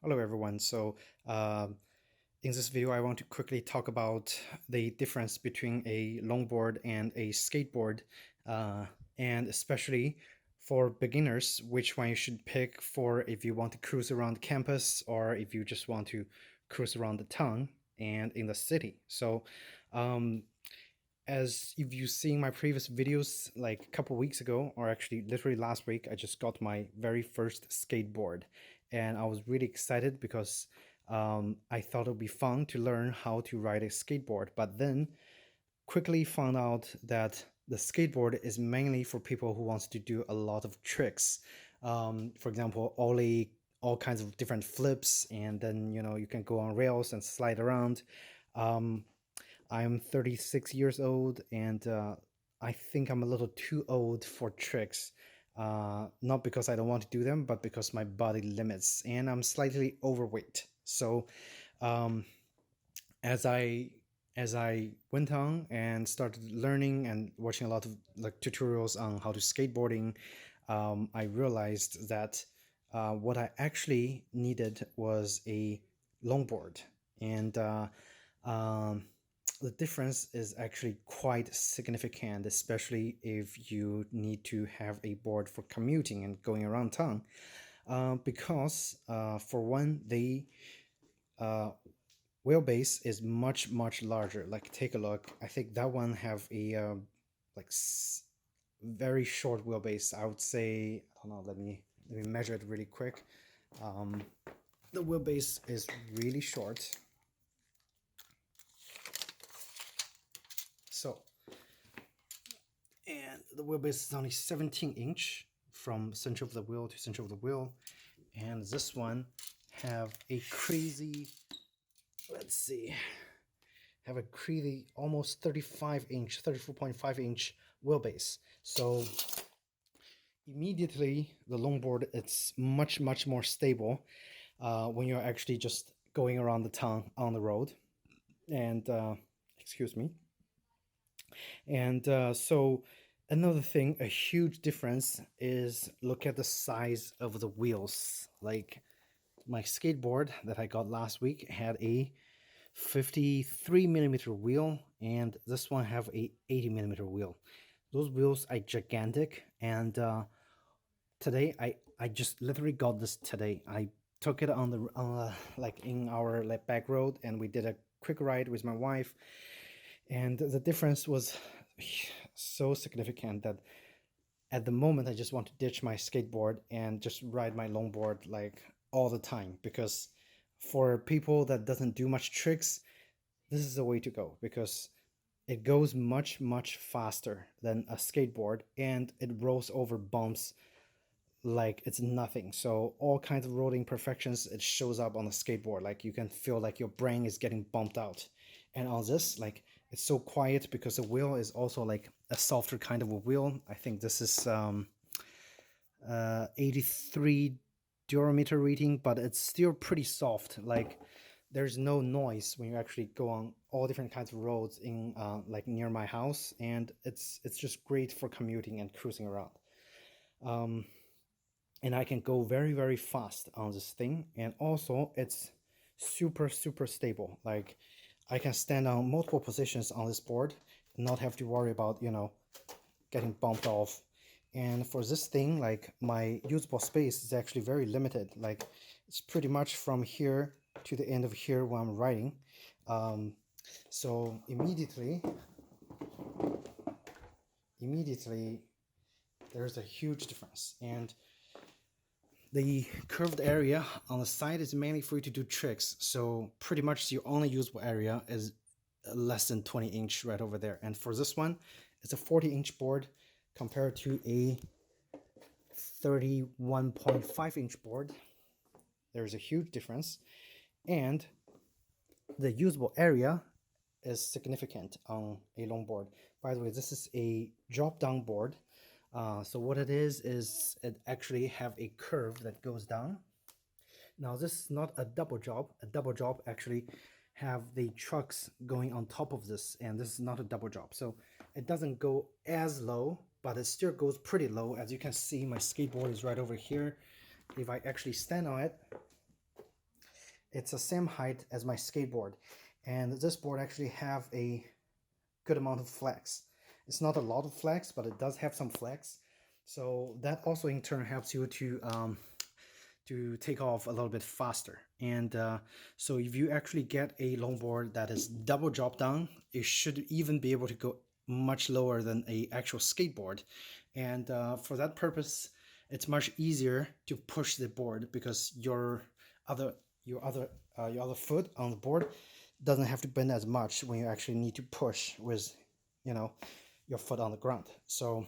Hello everyone. In this video, I want to quickly talk about the difference between a longboard and a skateboard, uh, and especially for beginners, which one you should pick for if you want to cruise around campus or if you just want to cruise around the town and in the city. Um, as if you've seen my previous videos, like a couple weeks ago, or actually literally last week, I just got my very first skateboard, and I was really excited because I thought it would be fun to learn how to ride a skateboard. But then quickly found out that the skateboard is mainly for people who wants to do a lot of tricks. For example, ollie, all kinds of different flips, and then you can go on rails and slide around. Um, I'm 36 years old, and I think I'm a little too old for tricks. Not because I don't want to do them, but because my body limits, and I'm slightly overweight. Um, as I as I went on and started learning and watching a lot of like tutorials on how to skateboarding, I realized that what I actually needed was a longboard, and um, the difference is actually quite significant, especially if you need to have a board for commuting and going around town. Because for one, the uh, wheelbase is much larger. Like, take a look. I think that one have a like very short wheelbase. I would say, I don't know. Let me measure it really quick. Um, the wheelbase is really short. So, and the wheelbase is only 17-inch from center of the wheel to center of the wheel, and this one have a crazy, let's see, have a crazy almost 35-inch, 34.5-inch wheelbase. So immediately the longboard, it's much more stable when you're actually just going around the town on the road. And excuse me. And so another thing, a huge difference is look at the size of the wheels. Like, my skateboard that I got last week had a 53 millimeter wheel, and this one have a 80 millimeter wheel. Those wheels are gigantic, and today I just literally got this today. I took it on the like in our like back road, and we did a quick ride with my wife, and the difference was so significant that at the moment I just want to ditch my skateboard and just ride my longboard like all the time, because for people that doesn't do much tricks, this is the way to go, because it goes much faster than a skateboard, and it rolls over bumps like it's nothing. So all kinds of rolling perfections, it shows up on the skateboard. Like, you can feel like your brain is getting bumped out. And on this, like, it's so quiet because the wheel is also like a softer kind of a wheel. I think this is 83 durometer rating, but it's still pretty soft. Like, there's no noise when you actually go on all different kinds of roads in like near my house, and it's just great for commuting and cruising around. Um, and I can go very fast on this thing, and also it's super stable. Like, I can stand on multiple positions on this board, not have to worry about getting bumped off. And for this thing, like, my usable space is actually very limited. Like, it's pretty much from here to the end of here when I'm riding. um, so immediately there's a huge difference. And the curved area on the side is mainly for you to do tricks. So pretty much your only usable area is less than 20-inch right over there. And for this one, it's a 40-inch board compared to a 31.5-inch board. There's a huge difference. And the usable area is significant on a longboard. By the way, this is a drop-down board. So what it is it actually have a curve that goes down. Now, this is not a double job. A double job actually have the trucks going on top of this, and this is not a double job. So it doesn't go as low, but it still goes pretty low. As you can see, my skateboard is right over here. If I actually stand on it, it's the same height as my skateboard, and this board actually have a good amount of flex. It's not a lot of flex, but it does have some flex. So that also in turn helps you to take off a little bit faster. And so if you actually get a longboard that is double drop down, it should even be able to go much lower than a actual skateboard. And for that purpose, it's much easier to push the board because other your other foot on the board doesn't have to bend as much when you actually need to push with, you know, your foot on the ground. So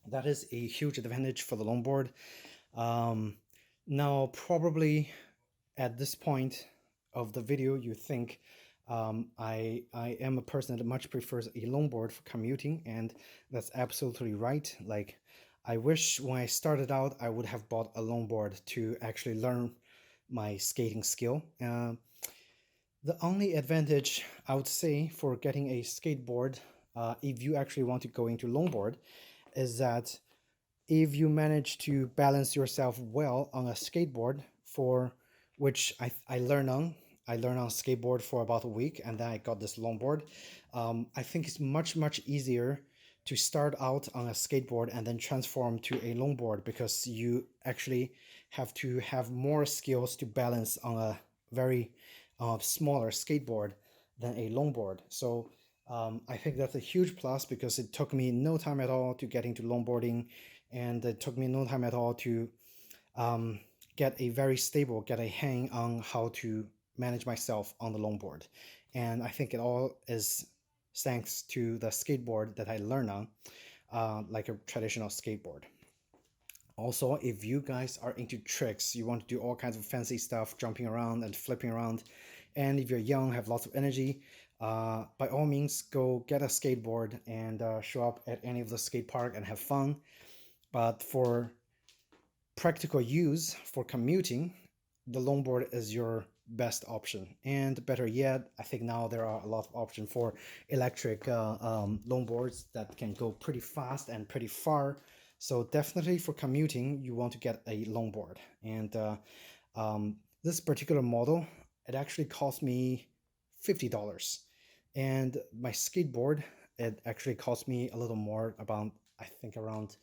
that is a huge advantage for the longboard. Um, Now, probably at this point of the video, you think I am a person that much prefers a longboard for commuting, and that's absolutely right. Like, I wish when I started out, I would have bought a longboard to actually learn my skating skill. The only advantage I would say for getting a skateboard, if you actually want to go into longboard, is that if you manage to balance yourself well on a skateboard, for which I learned on. I learned on skateboard for about a week, and then I got this longboard. I think it's much easier to start out on a skateboard and then transform to a longboard because you actually have to have more skills to balance on a very smaller skateboard than a longboard. So I think that's a huge plus because it took me no time at all to get into longboarding, and it took me no time at all to um, get a hang on how to manage myself on the longboard. And I think it all is thanks to the skateboard that I learned on, like a traditional skateboard. Also, if you guys are into tricks, you want to do all kinds of fancy stuff, jumping around and flipping around, and if you're young, have lots of energy, by all means, go get a skateboard and show up at any of the skate park and have fun. But for practical use for commuting, the longboard is your best option. And better yet, I think now there are a lot of options for electric longboards that can go pretty fast and pretty far. So definitely for commuting, you want to get a longboard. And this particular model, it actually cost me $50. And my skateboard, it actually cost me a little more, about I think around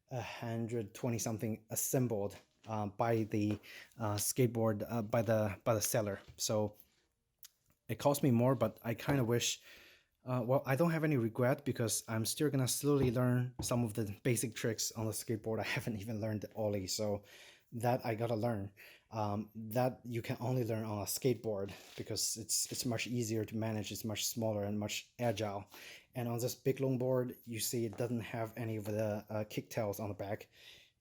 120 something assembled by the skateboard by the seller. So it cost me more, but I kind of wish. Well, I don't have any regret because I'm still gonna slowly learn some of the basic tricks on the skateboard. I haven't even learned the ollie, so that I gotta learn. That you can only learn on a skateboard because it's much easier to manage. It's much smaller and much agile. And on this big longboard, you see it doesn't have any of the kicktails on the back.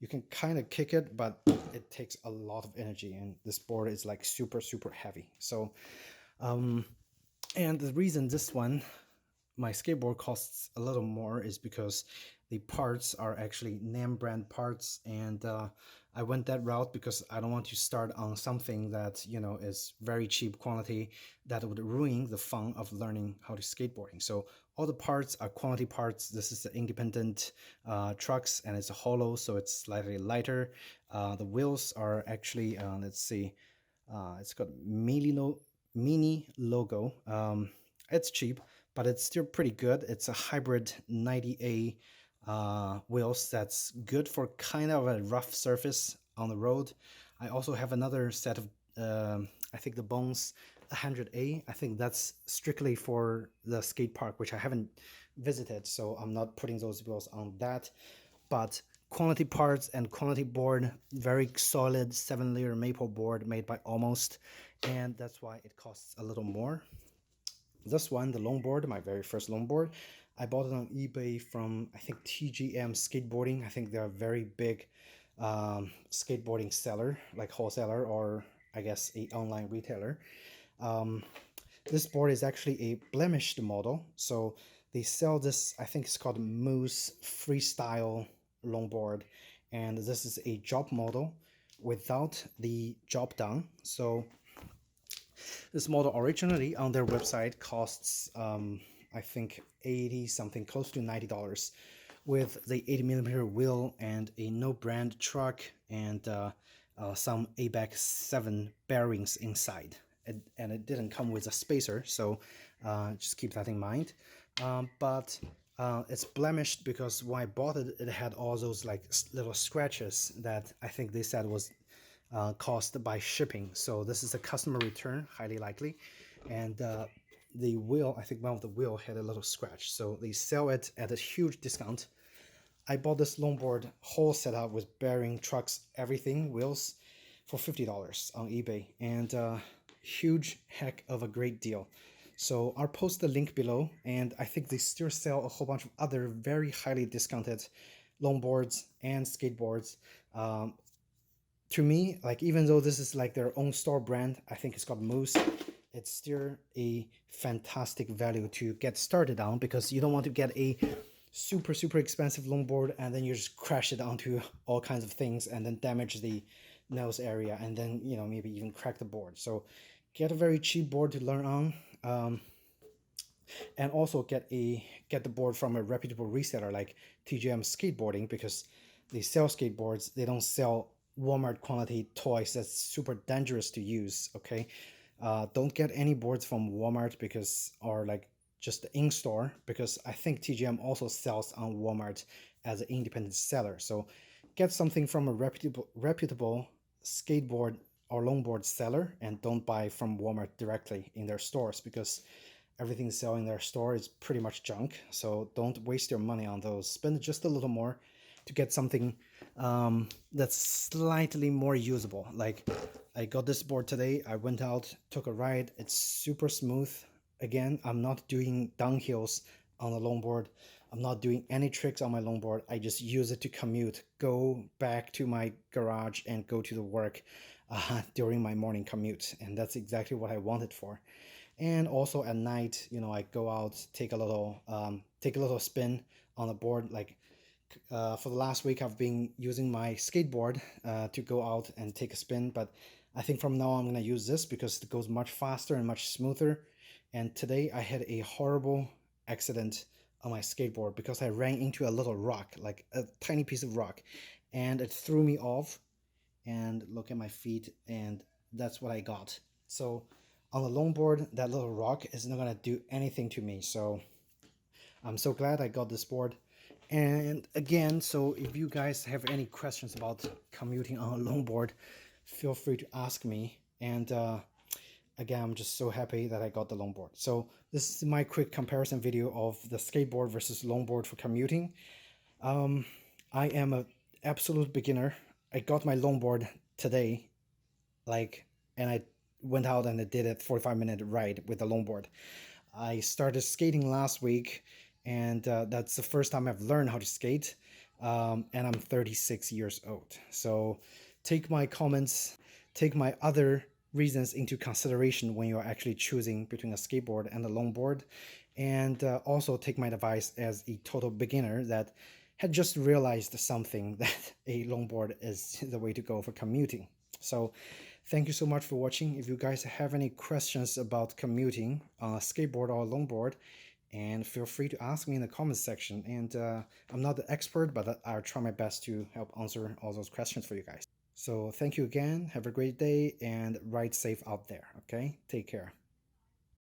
You can kind of kick it, but it takes a lot of energy, and this board is like super heavy. So, and the reason this one my skateboard costs a little more is because the parts are actually name brand parts, and I went that route because I don't want to start on something that is very cheap quality that would ruin the fun of learning how to skateboarding. So all the parts are quality parts. This is the independent trucks, and it's a hollow, so it's slightly lighter. The wheels are actually let's see, it's got mini logo. It's cheap, but it's still pretty good. It's a hybrid 90A wheels that's good for kind of a rough surface on the road. I also have another set of, I think the Bones 100A. I think that's strictly for the skate park, which I haven't visited, so I'm not putting those wheels on that. But quality parts and quality board, very solid 7-layer maple board made by Almost, and that's why it costs a little more. This one, the longboard, my very first longboard, I bought it on eBay from, I think, TGM Skateboarding. I think they're a very big skateboarding seller, like wholesaler, or I guess a online retailer. This board is actually a blemished model, so they sell this, I think it's called Moose Freestyle longboard, and this is a job model without the job down. So this model originally on their website costs, I think, 80 something, close to $90, with the 80mm wheel and a no brand truck and some ABAC 7 bearings inside. And it didn't come with a spacer, so just keep that in mind. But it's blemished because when I bought it, it had all those like little scratches that I think they said was caused by shipping. So this is a customer return, highly likely. And the wheel, I think one of the wheel had a little scratch. So they sell it at a huge discount. I bought this longboard whole setup with bearing, trucks, everything, wheels, for $50 on eBay, and huge heck of a great deal. So I'll post the link below, and I think they still sell a whole bunch of other very highly discounted longboards and skateboards. To me, like even though this is like their own store brand, I think it's got Moose. It's still a fantastic value to get started on, because you don't want to get a super expensive longboard and then you just crash it onto all kinds of things and then damage the nose area, and then maybe even crack the board. So get a very cheap board to learn on. And also get the board from a reputable reseller like TGM Skateboarding, because they sell skateboards. They don't sell Walmart quantity toys that's super dangerous to use. Okay, don't get any boards from Walmart because, or like just the in-store, because I think TGM also sells on Walmart as an independent seller. So get something from a reputable skateboard or longboard seller, and don't buy from Walmart directly in their stores, because everything selling in their store is pretty much junk. So don't waste your money on those. Spend just a little more to get something that's slightly more usable. Like I got this board today. I went out, took a ride. It's super smooth. Again, I'm not doing downhills on the longboard. I'm not doing any tricks on my longboard. I just use it to commute, go back to my garage and go to the work during my morning commute. And that's exactly what I wanted for. And also at night, I go out, take a little spin on the board. Like for the last week, I've been using my skateboard to go out and take a spin. But I think from now on, I'm going to use this because it goes much faster and much smoother. And today I had a horrible accident on my skateboard because I ran into a little rock, like a tiny piece of rock, and it threw me off. And look at my feet, and that's what I got. So on the longboard, that little rock is not gonna do anything to me. So I'm so glad I got this board. And again, so if you guys have any questions about commuting on a longboard, feel free to ask me. And again, I'm just so happy that I got the longboard. So this is my quick comparison video of the skateboard versus longboard for commuting. I am an absolute beginner. I got my longboard today, and I went out and I did a 45-minute ride with the longboard. I started skating last week, and that's the first time I've learned how to skate. And I'm 36 years old. So take my comments, take my other reasons into consideration when you're actually choosing between a skateboard and a longboard. And also take my advice as a total beginner that had just realized something, that a longboard is the way to go for commuting. So thank you so much for watching. If you guys have any questions about commuting on a skateboard or a longboard, and feel free to ask me in the comments section. And I'm not the expert, but I'll try my best to help answer all those questions for you guys. So thank you again. Have a great day and ride safe out there. Okay, take care.